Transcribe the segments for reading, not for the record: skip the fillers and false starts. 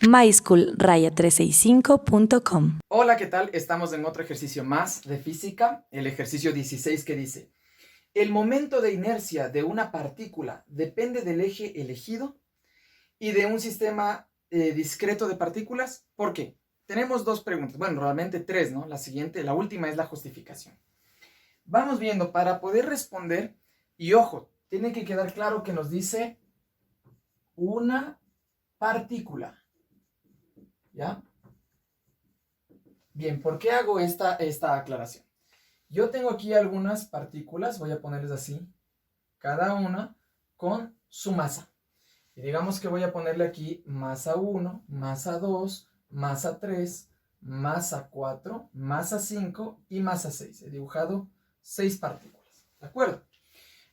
myschool-365.com. Hola, ¿qué tal? Estamos en otro ejercicio más de física, el ejercicio 16 que dice: el momento de inercia de una partícula depende del eje elegido y de un sistema discreto de partículas. ¿Por qué? Tenemos dos preguntas, bueno, realmente tres, ¿no? La última es la justificación. Vamos viendo para poder responder, y ojo, tiene que quedar claro que nos dice una partícula, ¿ya? Bien, ¿por qué hago esta aclaración? Yo tengo aquí algunas partículas, voy a ponerles así, cada una con su masa. Y digamos que voy a ponerle aquí masa 1, masa 2, masa 3, masa 4, masa 5 y masa 6. He dibujado 6 partículas, ¿de acuerdo?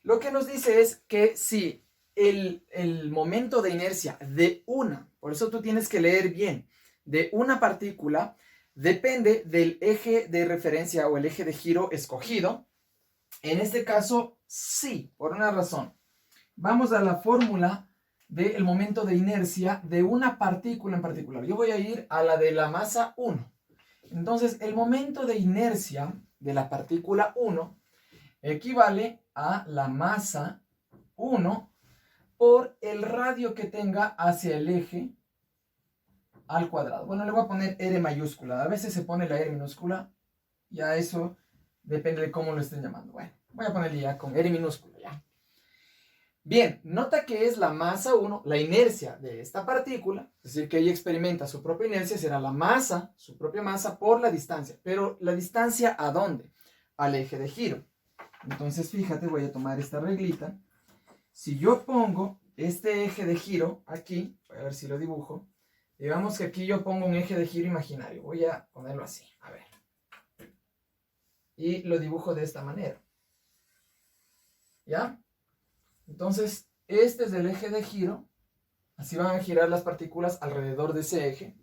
Lo que nos dice es que si el momento de inercia de una, por eso tú tienes que leer bien, de una partícula depende del eje de referencia o el eje de giro escogido. En este caso, sí, por una razón. Vamos a la fórmula del momento de inercia de una partícula en particular. Yo voy a ir a la de la masa 1. Entonces, el momento de inercia de la partícula 1 equivale a la masa 1 por el radio que tenga hacia el eje al cuadrado. Bueno, le voy a poner R mayúscula. A veces se pone la R minúscula. Ya eso depende de cómo lo estén llamando. Bueno, voy a ponerle ya con R minúscula, ya. Bien, nota que es la masa 1, la inercia de esta partícula, es decir, que ella experimenta su propia inercia, será la masa, su propia masa, por la distancia. Pero, ¿la distancia a dónde? Al eje de giro. Entonces, fíjate, voy a tomar esta reglita. Si yo pongo este eje de giro aquí, voy a ver si lo dibujo. Digamos que aquí yo pongo un eje de giro imaginario. Voy a ponerlo así, a ver. Y lo dibujo de esta manera. ¿Ya? Entonces, este es el eje de giro. Así van a girar las partículas alrededor de ese eje.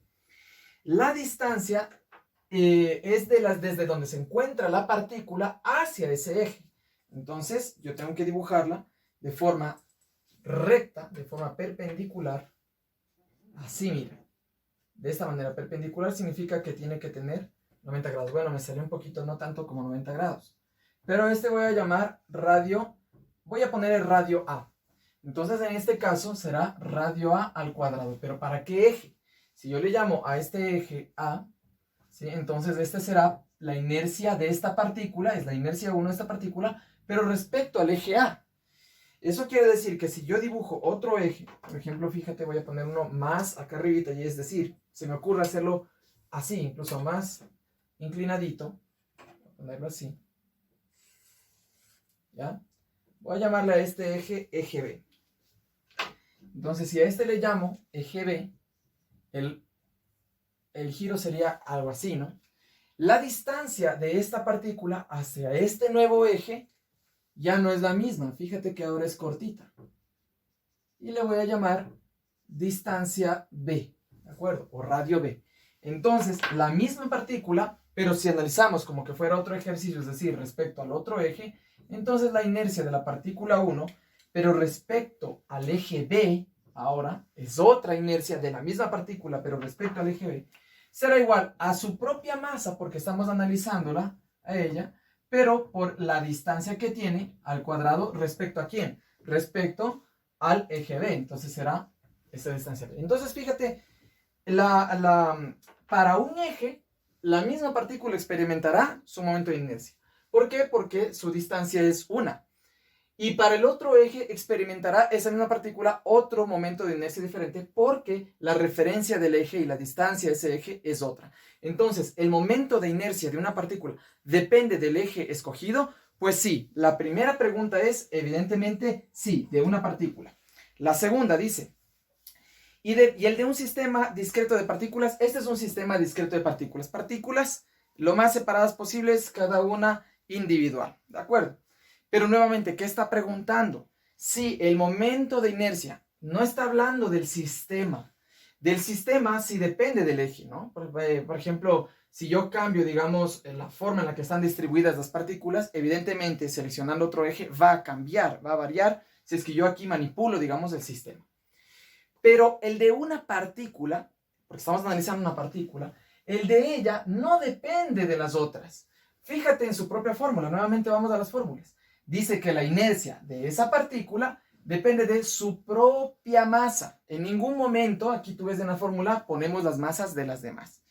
La distancia es desde donde se encuentra la partícula hacia ese eje. Entonces, yo tengo que dibujarla de forma recta, de forma perpendicular. Así, mira. De esta manera, perpendicular significa que tiene que tener 90 grados. Bueno, me salió un poquito, no tanto como 90 grados. Pero este voy a llamar radio, voy a poner el radio A. Entonces, en este caso será radio A al cuadrado. ¿Pero para qué eje? Si yo le llamo a este eje A, ¿sí? Entonces este será la inercia de esta partícula, es la inercia 1 de esta partícula, pero respecto al eje A. Eso quiere decir que si yo dibujo otro eje, por ejemplo, fíjate, voy a poner uno más acá arribita, y es decir, se me ocurre hacerlo así, incluso más inclinadito, voy a ponerlo así, ¿ya? Voy a llamarle a este eje, eje B. Entonces, si a este le llamo eje B, el giro sería algo así, ¿no? La distancia de esta partícula hacia este nuevo eje ya no es la misma. Fíjate que ahora es cortita. Y le voy a llamar distancia B, ¿de acuerdo? O radio B. Entonces, la misma partícula, pero si analizamos como que fuera otro ejercicio, es decir, respecto al otro eje, entonces la inercia de la partícula 1, pero respecto al eje B, ahora, es otra inercia de la misma partícula, pero respecto al eje B, será igual a su propia masa, porque estamos analizándola a ella, pero por la distancia que tiene al cuadrado respecto a quién, respecto al eje B. Entonces será esa distancia B. Entonces fíjate, para un eje, la misma partícula experimentará su momento de inercia. ¿Por qué? Porque su distancia es una. Y para el otro eje experimentará esa misma partícula otro momento de inercia diferente, porque la referencia del eje y la distancia de ese eje es otra. Entonces, ¿el momento de inercia de una partícula depende del eje escogido? Pues sí, la primera pregunta es, evidentemente, sí, de una partícula. La segunda dice, y el de un sistema discreto de partículas, este es un sistema discreto de partículas. Partículas lo más separadas posibles, cada una individual, ¿de acuerdo? Pero nuevamente, ¿qué está preguntando? Si el momento de inercia no está hablando del sistema. Del sistema sí depende del eje, ¿no? Por ejemplo, si yo cambio, digamos, la forma en la que están distribuidas las partículas, evidentemente, seleccionando otro eje, va a cambiar, va a variar, si es que yo aquí manipulo, digamos, el sistema. Pero el de una partícula, porque estamos analizando una partícula, el de ella no depende de las otras. Fíjate en su propia fórmula, nuevamente vamos a las fórmulas. Dice que la inercia de esa partícula depende de su propia masa. En ningún momento, aquí tú ves en la fórmula, ponemos las masas de las demás.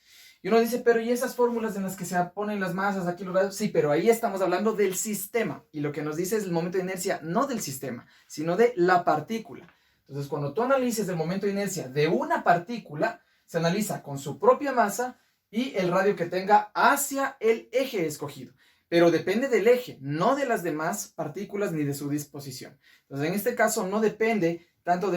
Y uno dice, pero ¿y esas fórmulas en las que se ponen las masas, aquí los radios? Sí, pero ahí estamos hablando del sistema. Y lo que nos dice es el momento de inercia, no del sistema, sino de la partícula. Entonces, cuando tú analices el momento de inercia de una partícula, se analiza con su propia masa y el radio que tenga hacia el eje escogido. Pero depende del eje, no de las demás partículas ni de su disposición. Entonces, en este caso no depende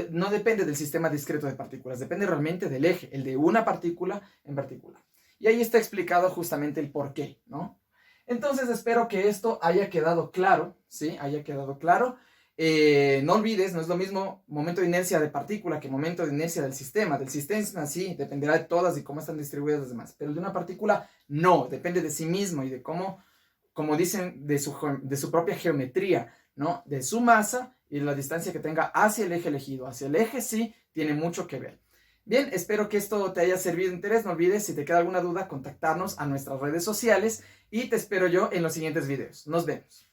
no depende del sistema discreto de partículas, depende realmente del eje, el de una partícula en particular. Y ahí está explicado justamente el por qué, ¿no? Entonces espero que esto haya quedado claro, ¿sí? Haya quedado claro. No olvides, no es lo mismo momento de inercia de partícula que momento de inercia del sistema. Del sistema sí, dependerá de todas y cómo están distribuidas las demás. Pero de una partícula no, depende de sí mismo y de cómo, como dicen, de su propia geometría, ¿no? De su masa y de la distancia que tenga hacia el eje elegido. Hacia el eje sí tiene mucho que ver. Bien, espero que esto te haya servido de interés. No olvides, si te queda alguna duda, contactarnos a nuestras redes sociales y te espero yo en los siguientes videos. Nos vemos.